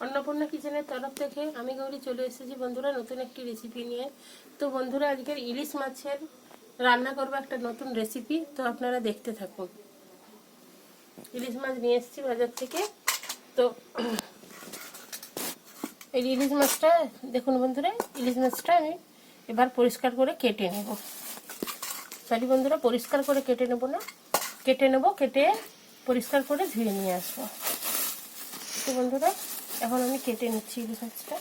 अन्नपूर्णा किचेনের তরফ থেকে আমি গৌরী চলে এসেছি বন্ধুরা নতুন একটি রেসিপি নিয়ে। তো বন্ধুরা আজকের ইলিশ মাছের রান্না করব একটা নতুন রেসিপি, তো আপনারা দেখতে থাকুন। ইলিশ মাছ নিয়ে এসেছি বাজার থেকে। তো এই ইলিশ মাছটা দেখুন বন্ধুরা, ইলিশ মাছটা আমি এবার পরিষ্কার করে কেটে নেব। সরি বন্ধুরা, পরিষ্কার করে কেটে নেব না, কেটে পরিষ্কার করে ধুয়ে নিয়ে আসবো। তো বন্ধুরা এখন আমি কেটে নিচ্ছি ইলিশ মাছটা।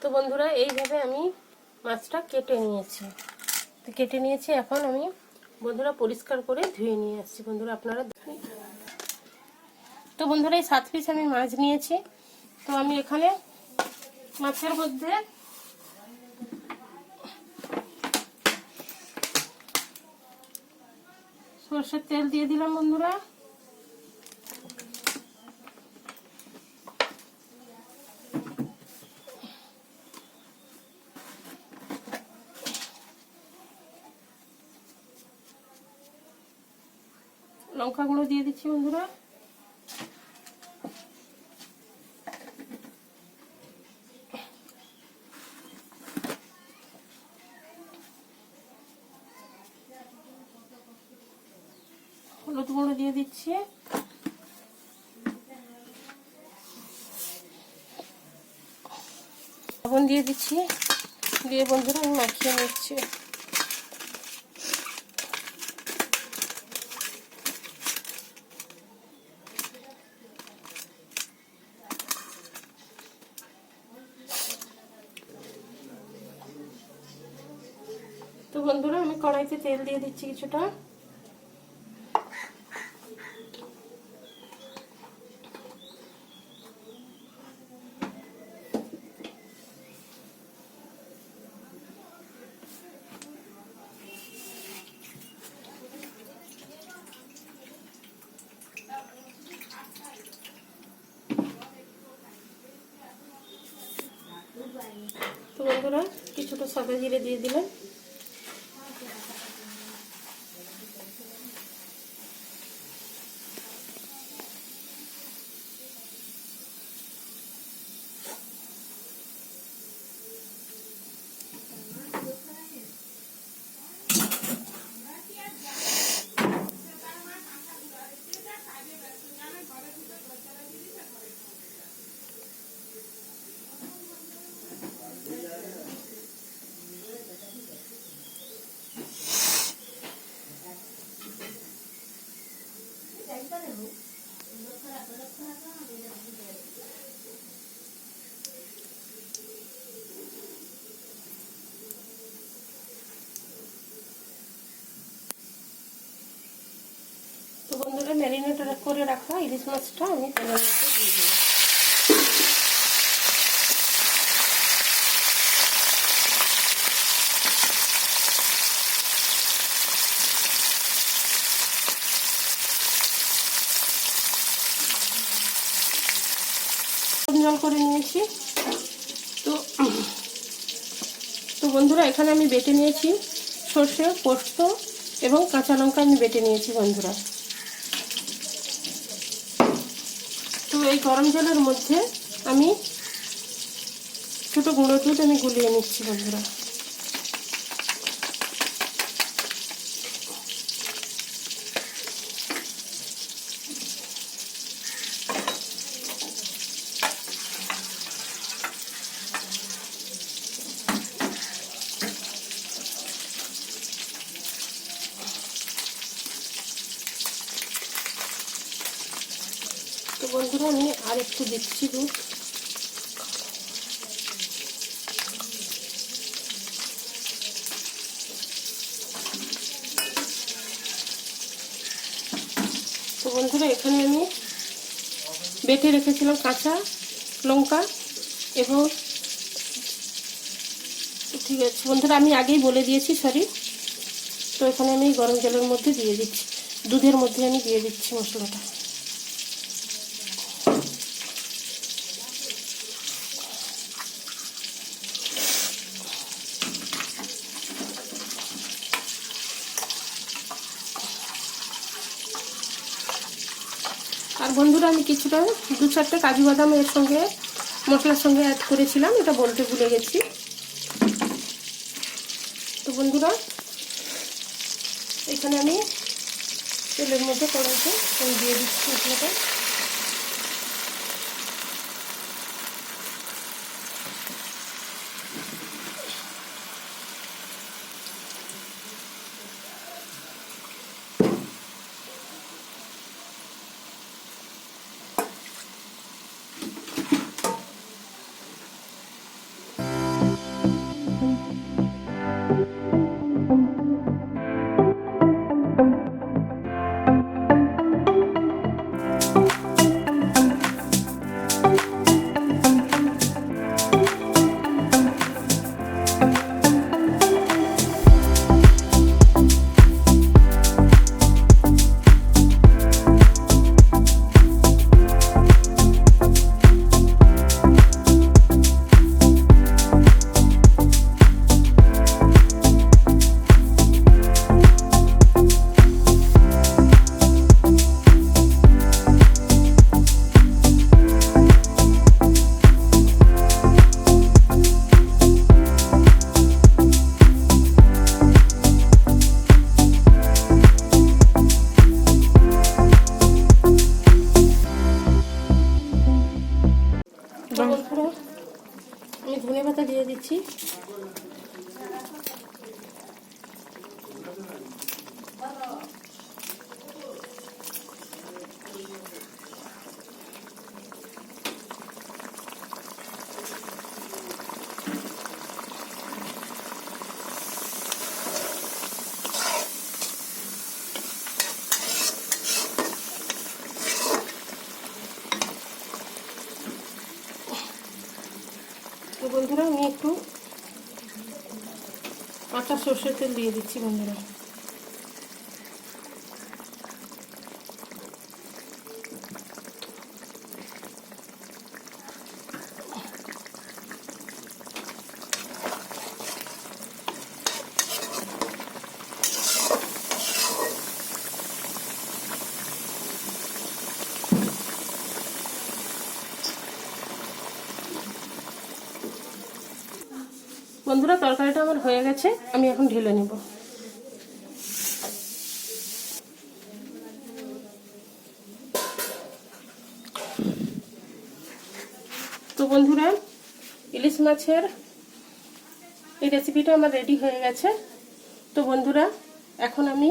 তো বন্ধুরা এইভাবে আমি মাছটা কেটে নিয়েছি। এখন আমি বন্ধুরা পরিষ্কার করে ধুয়ে নিয়ে আসছি। বন্ধুরা আপনারা দেখুন। তো বন্ধুরা এই 7 পিস আমি মাছ নিয়েছি। তো আমি এখানে মাছের মধ্যে সরষের তেল দিয়ে দিলাম বন্ধুরা। লঙ্কা গুঁড়ো দিয়ে দিচ্ছি বন্ধুরা। হলুদ গুঁড়ো দিয়ে দিচ্ছি। লবণ দিয়ে দিচ্ছি, দিয়ে বন্ধুরা আমি মাখিয়ে নিচ্ছি। তো বন্ধুরা আমি কড়াইতে তেল দিয়ে দিচ্ছি কিছুটা। তো বন্ধুরা কিছুটা সাদা জিরে দিয়ে দিলাম। তো বন্ধুরা ম্যারিনেট করে রাখা ইলিশ মাছটা আমি তেলের মধ্যে দিয়ে দিই। জল করে নিয়েছি। তো বন্ধুরা এখানে আমি বেটে নিয়েছি সর্ষে, পোস্ত এবং কাঁচা লঙ্কা আমি বেটে নিয়েছি বন্ধুরা। তো এই গরম জলের মধ্যে আমি ছোটো গুঁড়ো দুধ আমি গুলিয়ে নিচ্ছি বন্ধুরা। তো বন্ধুরা আমি আর একটু দিচ্ছি দুধ। তো বন্ধুরা এখানে আমি বেটে রেখেছিলাম কাঁচা লঙ্কা এবং ঠিক আছে বন্ধুরা আমি আগেই বলে দিয়েছি, সরি। তো এখানে আমি গরম জলের মধ্যে দিয়ে দিচ্ছি, দুধের মধ্যে আমি দিয়ে দিচ্ছি মশলাটা। আর বন্ধুরা আমি কিছুটা 2-4টে কাজু বাদাম এর সঙ্গে মশলার সঙ্গে অ্যাড করেছিলাম, এটা বলতে ভুলে গেছি। তো বন্ধুরা এখানে আমি তেলের মধ্যে কড়াইতে দিয়ে দিচ্ছি মশলাটা। আমি ধনে পাতা দিয়ে দিচ্ছি। তো বন্ধুরা আমি একটু কাঁচা সর্ষের তেল দিয়ে দিচ্ছি বন্ধুরা। বন্ধুরা তরকারিটা আমার হয়ে গেছে, আমি এখন ঢেলে নেব। তো বন্ধুরা ইলিশ মাছের এই রেসিপিটা আমার রেডি হয়ে গেছে। তো বন্ধুরা এখন আমি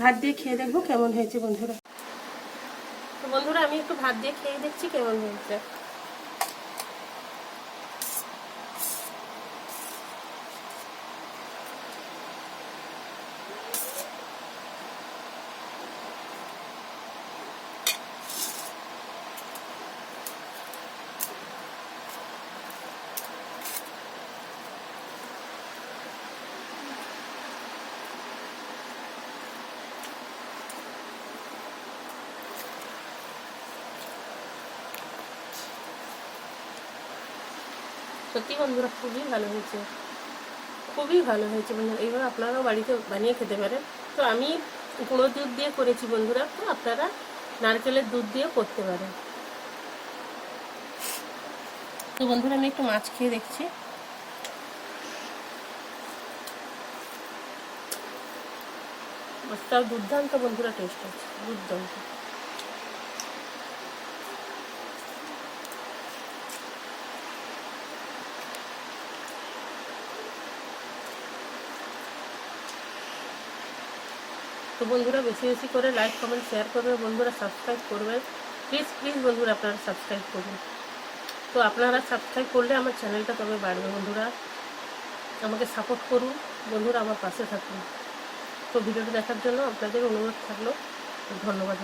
ভাত দিয়ে খেয়ে দেখবো কেমন হয়েছে বন্ধুরা। তো বন্ধুরা আমি একটু ভাত দিয়ে খেয়ে দেখছি কেমন হয়েছে। সত্যি বন্ধুরা খুবই ভালো হয়েছে, খুবই ভালো হয়েছে বন্ধুরা। এইবার আপনারাও বাড়িতে বানিয়ে খেতে পারেন। তো আমি গুঁড়ো দুধ দিয়ে করেছি বন্ধুরা, তো আপনারা নারকেলের দুধ দিয়েও করতে পারেন। তো বন্ধুরা আমি একটু মাছ খেয়ে দেখছি। মাছটাও দুর্দান্ত বন্ধুরা, টেস্ট আছে দুর্দান্ত। তো বন্ধুরা বেশি বেশি করে লাইক কমেন্ট শেয়ার করবেন বন্ধুরা, সাবস্ক্রাইব করবেন প্লিজ প্লিজ বন্ধুরা, আপনারা সাবস্ক্রাইব করুন। তো আপনারা সাবস্ক্রাইব করলে আমার চ্যানেলটা তবে বাড়বে বন্ধুরা, আমাকে সাপোর্ট করুন বন্ধুরা, আমার পাশে থাকুন। তো ভিডিওটা দেখার জন্য আপনাদের অনুরোধ থাকলো, ধন্যবাদ।